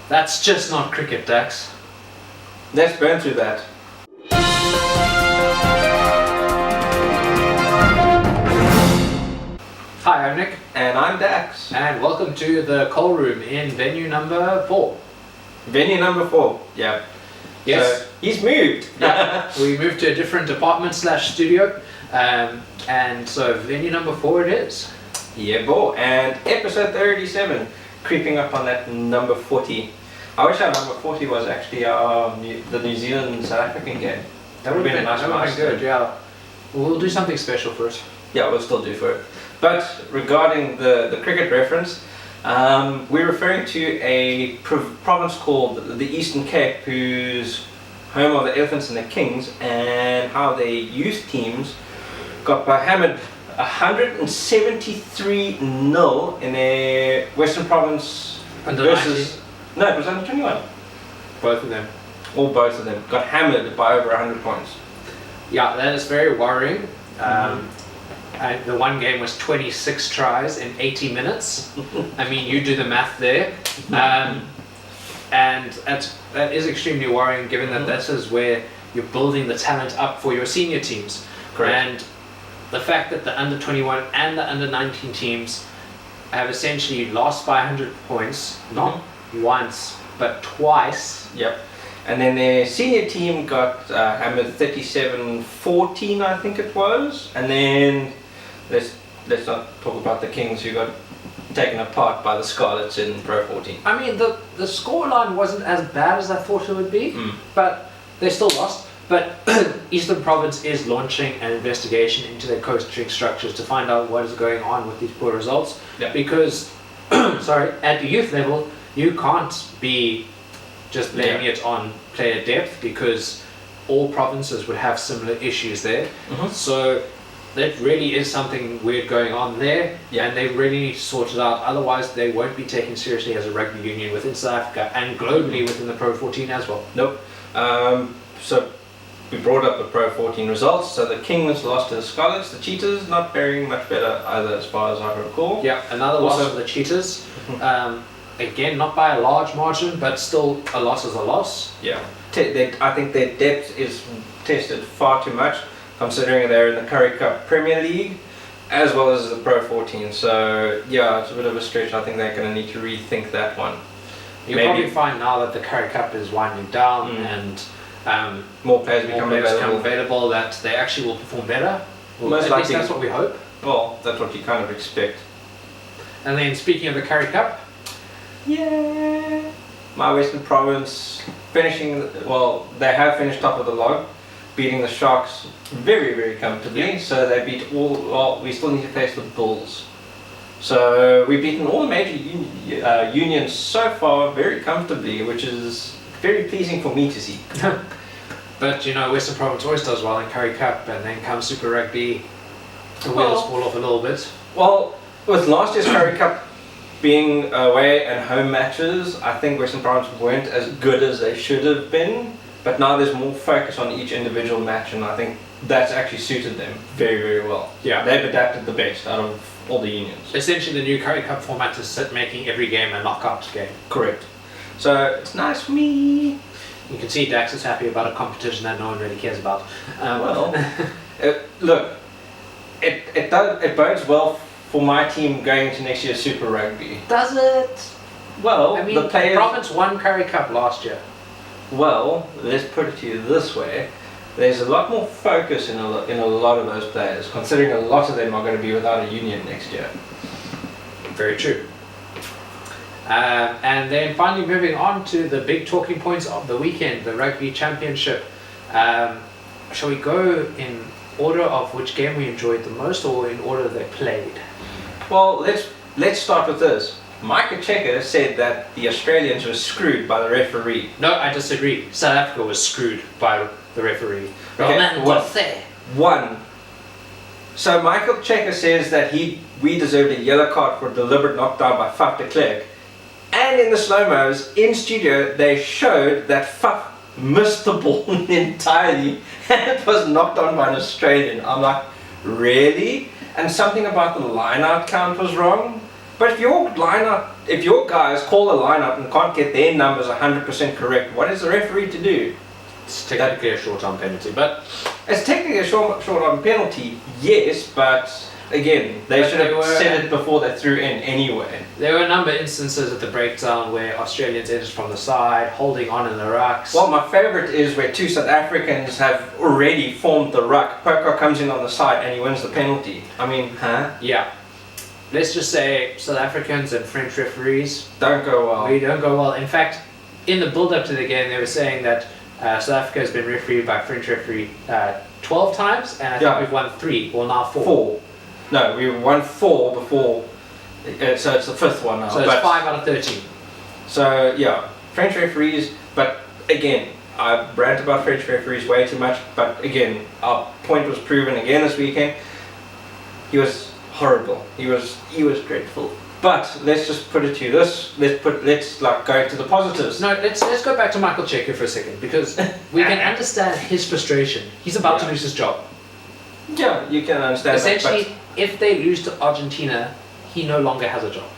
That's just not cricket, Dax. Let's burn through that. Hi, I'm Nick, And I'm Dax. and welcome to the Coal Room in venue number 4. Venue number 4. Yeah. Yes. So, he's moved. Yeah, we moved to a different apartment/studio, and so venue number 4 it is. Yeah, boy. And episode 37, creeping up on that number 40. I wish our number 40 was actually the New Zealand South African game. That would have been a nice that would have been good. Yeah, we'll do something special for it. Yeah, we'll still do for it. But regarding the cricket reference, we're referring to a province called the Eastern Cape, who's home of the Elephants and the Kings, and how their youth teams got hammered 173-0 in their Western Province Under versus... No, it was under 21. Both of them. Or both of them got hammered by over 100 points. Yeah, that is very worrying. And the one game was 26 tries in 80 minutes. I mean, you do the math there. And that is extremely worrying, given that this is where you're building the talent up for your senior teams. Correct. And the fact that the under 21 and the under 19 teams have essentially lost by 100 points, not once, but twice. Yep. And then their senior team got hammered 37-14, I think it was. And then let's not talk about the Kings, who got taken apart by the Scarlets in Pro 14. I mean, the scoreline wasn't as bad as I thought it would be, but they still lost. But Eastern Province is launching an investigation into their coaching structures to find out what is going on with these poor results. Yeah. Because, at the youth level, you can't be just blaming it on player depth, because all provinces would have similar issues there. So that really is something weird going on there, and they really need to sort it out. Otherwise, they won't be taken seriously as a rugby union within South Africa and globally within the Pro 14 as well. Nope. So we brought up the Pro 14 results. So the Kings lost to the Scarlets. The Cheetahs not very much better either, as far as I recall. Yeah, another loss for the Cheetahs. Again, not by a large margin, but still a loss is a loss. Yeah. I think their depth is tested far too much, considering they're in the Currie Cup Premier League as well as the Pro 14. So yeah, it's a bit of a stretch. I think they're going to need to rethink that one. You'll probably find now that the Currie Cup is winding down and more players become available, that they actually will perform better. Well, most at likely, least that's what we hope. Well, that's what you kind of expect. And then speaking of the Currie Cup, yeah, my Western Province finishing, well, they have finished top of the log, beating the Sharks very, very comfortably. So they beat we still need to face the Bulls. So we've beaten all the major unions so far very comfortably, which is very pleasing for me to see. But Western Province always does well in Currie Cup, and then comes Super Rugby, the wheels fall off a little bit. Well, with last year's Currie Cup being away and home matches, I think Western Province weren't as good as they should have been, but now there's more focus on each individual match, and I think that's actually suited them very, very well. Yeah. They've adapted the best out of all the unions. Essentially, the new Currie Cup format is making every game a knockout game. Correct. So it's nice for me. You can see Dax is happy about a competition that no one really cares about. Look, it bodes well for my team going into next year's Super Rugby. Does it? Well, I mean, the players... Province won Currie Cup last year. Well, let's put it to you this way. There's a lot more focus in a lot of those players, considering a lot of them are going to be without a union next year. Very true. And then finally moving on to the big talking points of the weekend, the Rugby Championship. Shall we go in order of which game we enjoyed the most, or in order they played? Well, let's start with this. Micah Checker said that the Australians were screwed by the referee. No, I disagree. South Africa was screwed by the referee. One. So Michael Checker says that we deserved a yellow card for a deliberate knockdown by Faf de Klerk. And in the slow-mos, in studio, they showed that Faf missed the ball entirely and it was knocked on by an Australian. I'm like, really? And something about the line-out count was wrong. But if your guys call a lineup and can't get their numbers 100% correct, what is the referee to do? It's technically a short-term penalty, but It's technically a short-term penalty, yes, but again, they should have said it before they threw in anyway. There were a number of instances at the breakdown where Australians entered from the side, holding on in the rucks. Well, my favourite is where two South Africans have already formed the ruck. Poco comes in on the side and he wins the penalty. I mean, Yeah. Let's just say South Africans and French referees don't go well. We don't go well. In fact, in the build-up to the game, they were saying that South Africa has been refereed by French referee 12 times, and I think we've won 3, or now 4. 4. No, we won 4 before, so it's the 5th one now. So it's 5 out of 13. So yeah, French referees, but again, I rant about French referees way too much, but again, our point was proven again this weekend. He was horrible. He was dreadful. But let's just put it to you this. Let's like go to the positives. No, let's go back to Michael Cheika for a second, because we can understand his frustration. He's about to lose his job. Yeah, you can understand. Essentially, if they lose to Argentina, he no longer has a job.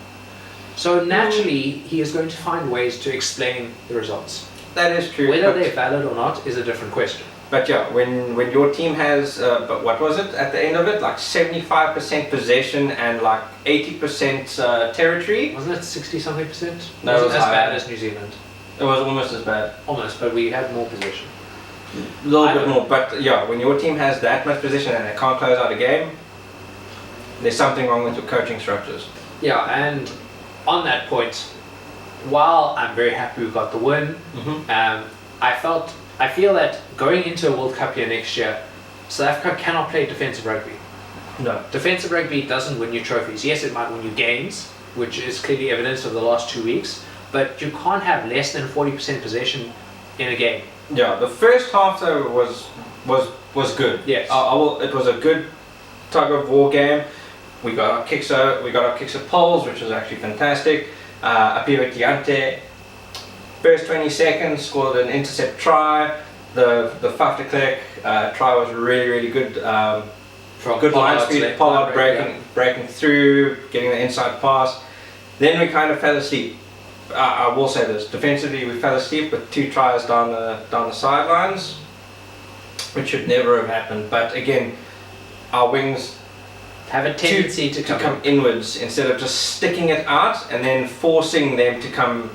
So naturally, he is going to find ways to explain the results. That is true. Whether they're valid or not is a different question. But yeah, when your team has, but what was it at the end of it? Like 75% possession and like 80% territory. Wasn't it 60-something percent? No, Wasn't it was as higher. bad as New Zealand. It was almost as bad. Almost, but we had more possession. A little bit more, but yeah, when your team has that much possession and they can't close out a game, there's something wrong with your coaching structures. Yeah, and on that point, while I'm very happy we got the win, I feel that going into a World Cup year next year, South Africa cannot play defensive rugby. No. Defensive rugby doesn't win you trophies. Yes, it might win you games, which is clearly evidence of the last 2 weeks, but you can't have less than 40% possession in a game. Yeah, the first half though was good. Yes. It was a good tug of war game. We got our kicks at poles, which was actually fantastic. Apio Tiante, first 20 seconds, scored an intercept try. The Faf de Klerk try was really good. Good line speed, Pollard breaking through, getting the inside pass. Then we kind of fell asleep. I will say this, defensively we fell asleep with 2 tries down the sidelines, which should never have happened. But again, our wings have a tendency to come inwards instead of just sticking it out and then forcing them to come.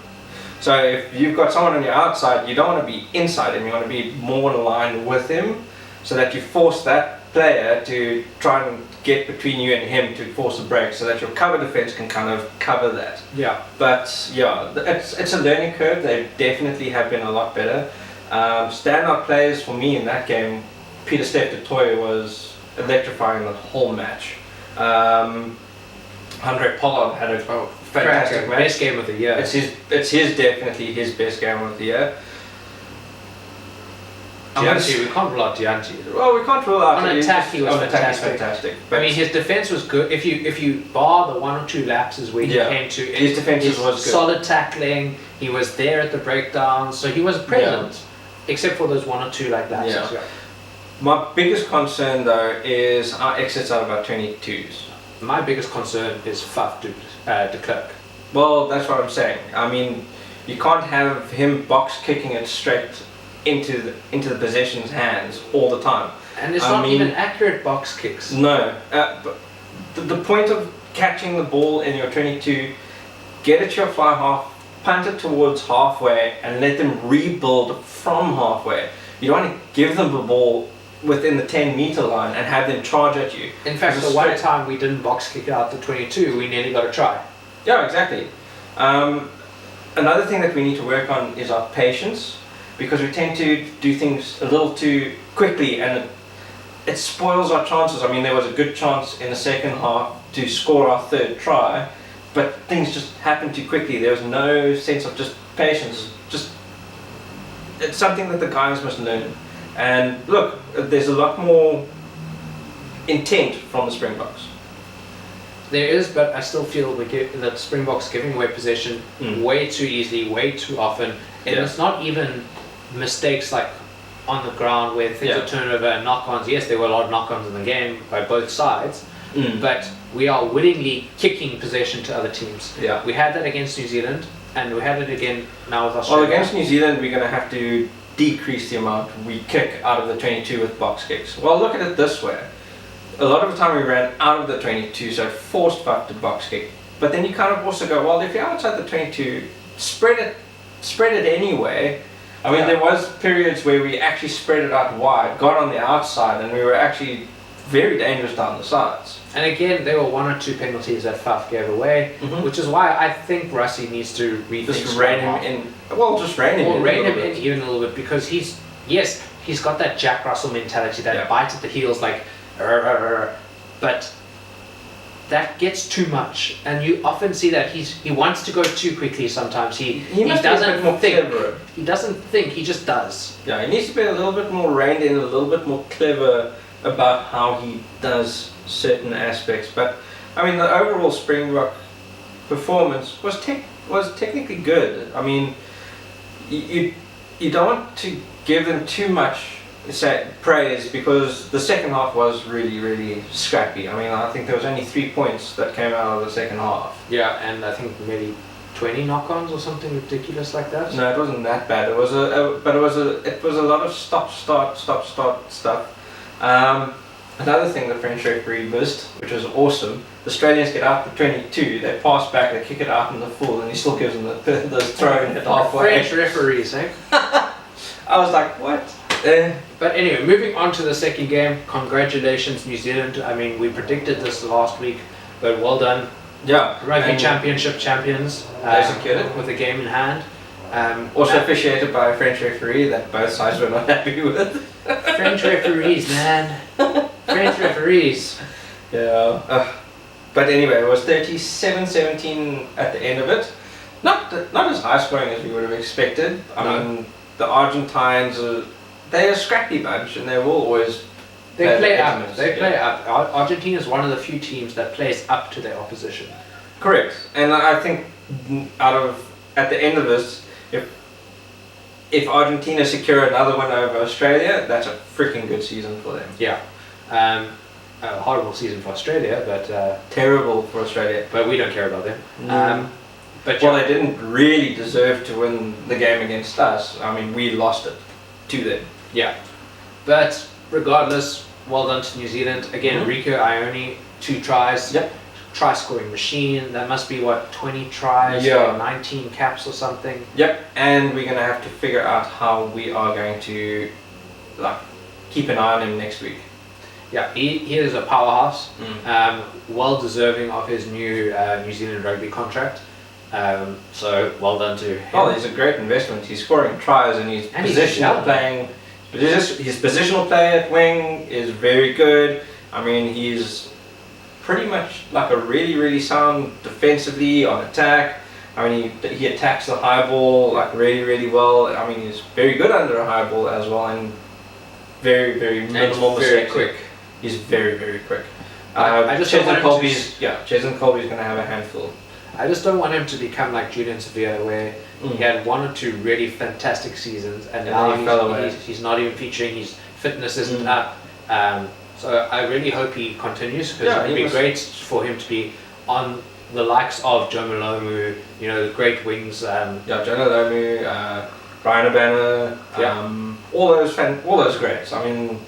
So if you've got someone on your outside, you don't want to be inside him, you want to be more in line with him, so that you force that player to try and get between you and him to force a break, so that your cover defense can kind of cover that. Yeah. But yeah, it's a learning curve. They definitely have been a lot better. Standout players for me in that game, Peter Steph du Toit was electrifying the whole match. Andre Pollard had a fantastic match. Best game of the year. It's definitely his best game of the year. Dianti, we can't rule out Dianti. Well, we can't rule out. On attack, he was fantastic. I mean, his defense was good. If you bar the 1 or 2 lapses where he came to, his defense was good. Solid tackling. He was there at the breakdown, so he was present, except for those 1 or 2 lapses. Yeah. My biggest concern though is our exits out of our 22s. My biggest concern is Faf de Klerk. Well, that's what I'm saying. I mean, you can't have him box kicking it straight into the possession's hands all the time. And it's not even accurate box kicks. No, but the point of catching the ball in your 22, get it to your fly half, punt it towards halfway, and let them rebuild from halfway. You don't want to give them the ball within the 10-meter line and have them charge at you. In fact, the one time we didn't box kick out the 22, we nearly got a try. Yeah, exactly. Another thing that we need to work on is our patience, because we tend to do things a little too quickly and it spoils our chances. I mean, there was a good chance in the second half to score our 3rd try, but things just happened too quickly. There was no sense of just patience. It's something that the guys must learn. And look, there's a lot more intent from the Springboks. There is, but I still feel that Springboks giving away possession way too easily, way too often. And it's not even mistakes like on the ground where things are turned over and knock-ons. Yes, there were a lot of knock-ons in the game by both sides, but we are willingly kicking possession to other teams. Yeah. We had that against New Zealand, and we had it again now with Australia. Well, against New Zealand, we're going to have to decrease the amount we kick out of the 22 with box kicks. Well, look at it this way. A lot of the time we ran out of the 22, so it forced back to box kick. But then you kind of also go, well, if you're outside the 22, spread it anyway. I mean, there was periods where we actually spread it out wide, got on the outside, and we were actually very dangerous down the sides. And again, there were 1 or 2 penalties that Faf gave away, which is why I think Rusty needs to rethink. Just rein him in. Well, just rein him in. Or rein him in even a little bit, because he's got that Jack Russell mentality that bites at the heels like, but that gets too much, and you often see that he wants to go too quickly sometimes. He doesn't think. Cleverer. He doesn't think. He just does. Yeah, he needs to be a little bit more reined in, a little bit more clever about how he does certain aspects. But I mean, the overall Springbok performance was technically good. I mean, you don't want to give them too much praise, because the second half was really, really scrappy. I mean, I think there was only 3 points that came out of the second half. Yeah, and I think maybe 20 knock-ons or something ridiculous like that. No, it wasn't that bad. It was a lot of stop start stuff. Another thing the French referee missed, which was awesome. The Australians get out the 22, they pass back, they kick it out in the full, and he still gives them the throw in at halfway. French referees, eh? I was like, what? But anyway, moving on to the second game. Congratulations, New Zealand. I mean, we predicted this last week, but well done. Yeah. Rugby Championship champions. They secured it. With a game in hand. Also officiated by a French referee that both sides were not happy with. French referees, man. French referees. Yeah. But anyway, it was 37-17 at the end of it. Not as high scoring as we would have expected. I mean, the Argentines they're a scrappy bunch, and they will always. They play up. They play up. Argentina is one of the few teams that plays up to their opposition. Correct, and I think at the end of this, if Argentina secure another win over Australia, that's a freaking good season for them. Yeah, a horrible season for Australia, but terrible for Australia. But we don't care about them. But they didn't really deserve to win the game against us. I mean, we lost it to them. Yeah, but regardless, well done to New Zealand. Again, Rico Ione, 2 tries. Yep. Try scoring machine. That must be 20 tries, 19 caps or something. Yep. And we're gonna have to figure out how we are going to keep an eye on him next week. Yeah, he is a powerhouse. Well deserving of his new New Zealand rugby contract. So well done to him. Oh, he's a great investment. He's scoring tries, and he's positional playing. His positional play at wing is very good. I mean, he's pretty much like a really, really sound defensively on attack. I mean, he attacks the high ball like really, really well. I mean, he's very good under a high ball as well, and very, very minimal very quick. He's very, very quick. I just don't want Jason Colby's going to have a handful. I just don't want him to become like Julian Sevilla, where he had 1 or 2 really fantastic seasons, and now he's not even featuring. His fitness isn't up. So I really hope he continues, because it would be great for him to be on the likes of Joe Malomu, the great wings. Joe Malomu, Brian Urbana, all those greats. I mean,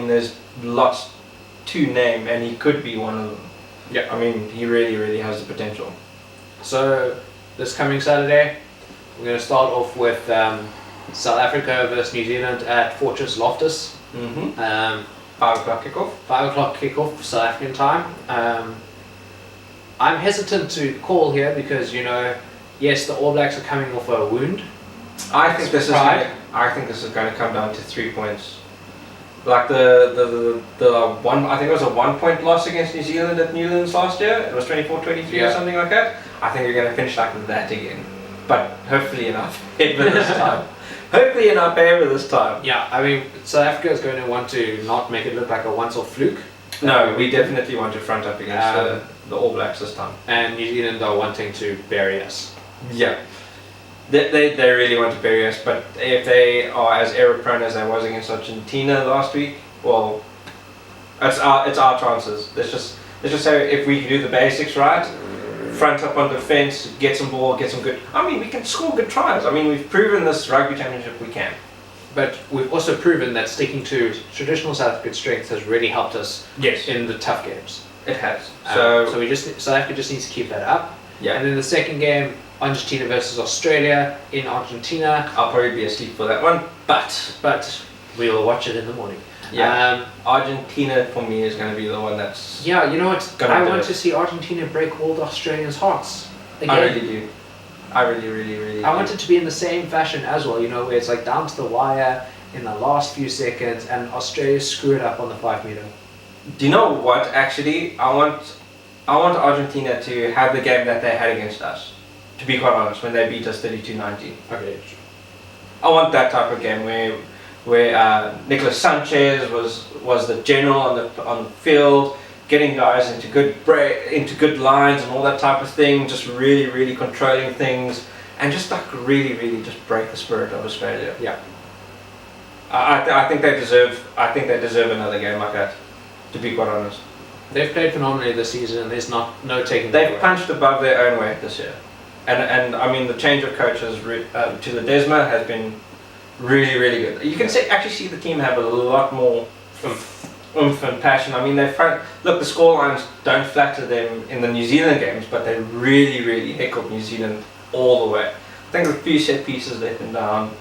there's lots to name, and he could be one of them. Yeah. I mean, he really, really has the potential. So this coming Saturday, we're going to start off with South Africa versus New Zealand at Fortress Loftus. 5 o'clock kickoff. 5 o'clock kickoff, South African time. I'm hesitant to call here because yes, the All Blacks are coming off a wound. I think this is going to come down to 3 points. Like the one, I think it was a 1 point loss against New Zealand at Newlands last year. It was 24-23 or something like that. I think we're going to finish like that again, but hopefully in our favour this time. Hopefully in our favour this time. Yeah, I mean, South Africa is going to want to not make it look like a once-off fluke. No, we definitely want to front up against the All Blacks this time. And New Zealand are wanting to bury us. Yeah. They really want to bury us, but if they are as error-prone as they was against Argentina last week, well, it's our chances. let's just say if we do the basics right, front up on defence, get some ball, get some good. I mean, we can score good tries. I mean, we've proven this rugby championship we can. But we've also proven that sticking to traditional South African strengths has really helped us Yes, in the tough games. it has. So we just South Africa just needs to keep that up. Yeah. And then the second game, Argentina versus Australia in Argentina. I'll probably be asleep for that one, But we'll watch it in the morning. yeah, Argentina for me is going to be the one that's. Yeah, you know what? Gonna I do want it. to see Argentina break all the Australians' hearts. Again. I really do. I really. I want it to be in the same fashion as well, you know, where it's like down to the wire in the last few seconds and Australia screwed up on the 5 meter. Do you know what? Actually, I want Argentina to have the game that they had against us. To be quite honest, when they beat us 32-19. Okay. I want that type of game where Nicolas Sanchez was the general on the field, getting guys into good lines and all that type of thing, just really controlling things, and just like really just break the spirit of Australia. Yeah. I think they deserve another game like that. To be quite honest, They've played phenomenally this season and there's no taking they've that away. punched above their own weight this year, and I mean the change of coaches to the Desma has been really good. You can actually see the team have a lot more oomph and passion. I mean, look, the scorelines don't flatter them in the New Zealand games, but they really heckled New Zealand all the way. I think a few set pieces let them down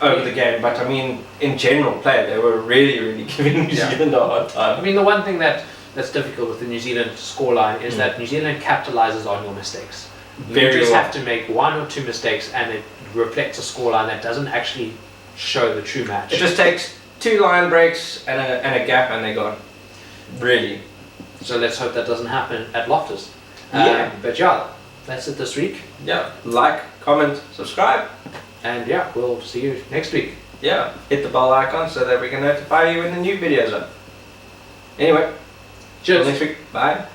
over the game, but I mean, in general play, they were really giving New Zealand a hard time. I mean, the one thing that's difficult with the New Zealand scoreline is that New Zealand capitalizes on your mistakes. You just have to make 1 or 2 mistakes and it reflects a scoreline that doesn't actually show the true match. It just takes 2 line breaks and a gap and they're gone. Really. So let's hope that doesn't happen at Loftus. Yeah. But yeah, that's it this week. Yeah. Like, comment, subscribe. And yeah, we'll see you next week. Yeah. Hit the bell icon so that we can notify you when the new videos are. Anyway. Cheers. Till next week. Bye.